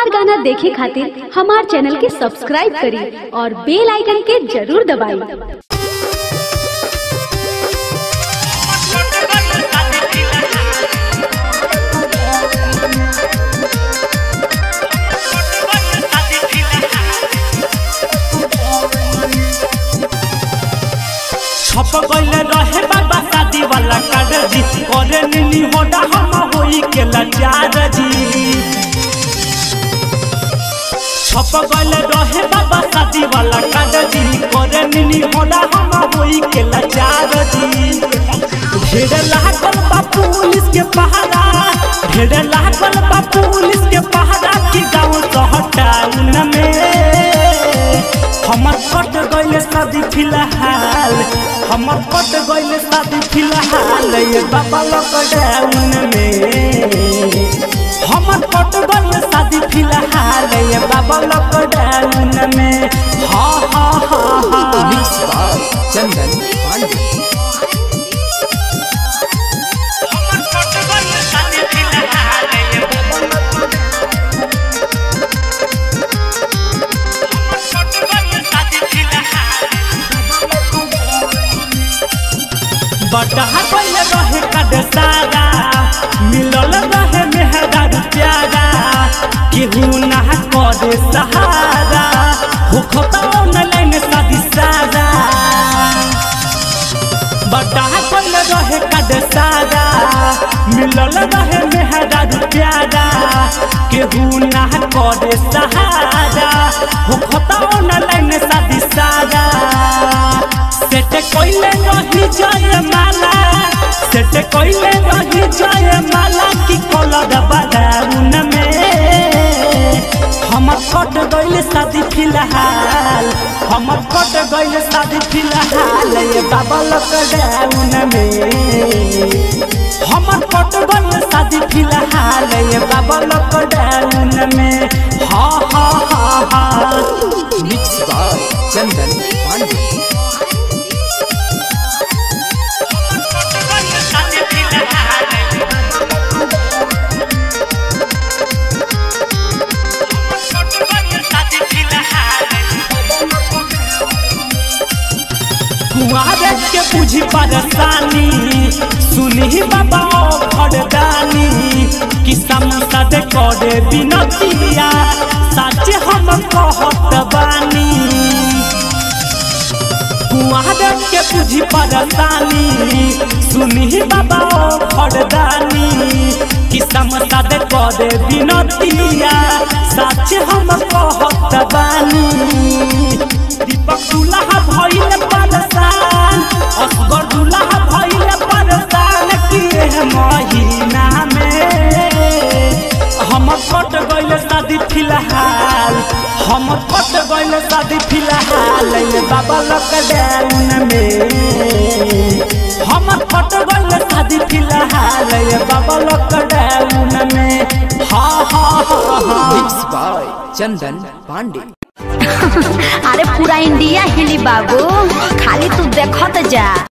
हमार गाना देखे खातिर हमार चैनल के सब्सक्राइब करी और बेल आइकन के जरूर दबाई। छप गइल रहे बाबा शादी वाला कार्ड जी, करे नीनी होडा हम होई के लाचार जी। छप गइल रहे बाबा शादी वाला कार्ड जी, करे नीनी होडा हम होई के लाचार जी। ढेर लागल बा पुलिस के पहरा, ढेर लागल बा पुलिस के पहरा की गाँव शहर टाउन में। हमर कट गइल शादी फिलहाल, हमर कट गइल शादी फिलहाल ये बाबा लॉकडाउन में। हमर कट गइल शादी फिलहाल ये बाबा लॉकडाउन में। हा हा हा हा मिक्स बाय चंदन पांडे। हमर कट गइल शादी फिलहाल ये बटहा गइल रहे कद सारा, मिलल रहे मेहरारू प्यारा, केहू ना करे सहारा, होखता ऑनलाइन शादी सारा। बटहा गइल रहे कद सारा, मिलल रहे मेहरारू प्यारा, केहू ना करे सहारा, होखता ऑनलाइन शादी सारा। सेट कोइले रही जाए माला, सेट कोइले रही जाए माला की कलर बदाउन में। हमर कट गइल शादी फिलहाल, हमर कट गइल शादी फिलहाल ये बाबा लॉकडाउन में। हमर कट गइल शादी फिलहाल ये बाबा लॉकडाउन में। हा हा हा हा मिक्स बाय चंदन पांडे। कुआरे के बुझी परेशानी, सुनी बाबा भरदानी, कि समसा दे करे बिनतिया, साचे हम कहत बानी। कुआरे के बुझी परेशानी, सुनी बाबा भरदानी, कि समसा दे करे बिनतिया, साचे हम कहत बानी। दीपक दुल्हा भइल परेशान, असगर दुल्हा भइल परेशान किए महीना में। हमर कट गइल शादी फिलहाल, हमर कट गइल शादी फिलहाल ये बाबा लॉकडाउन में। हमर कट गइल शादी फिलहाल ये बाबा लॉकडाउन में। हा हा हा मिक्स बाय चंदन पांडे। अरे पूरा इंडिया हिली बाबू, खाली तू देखत जा।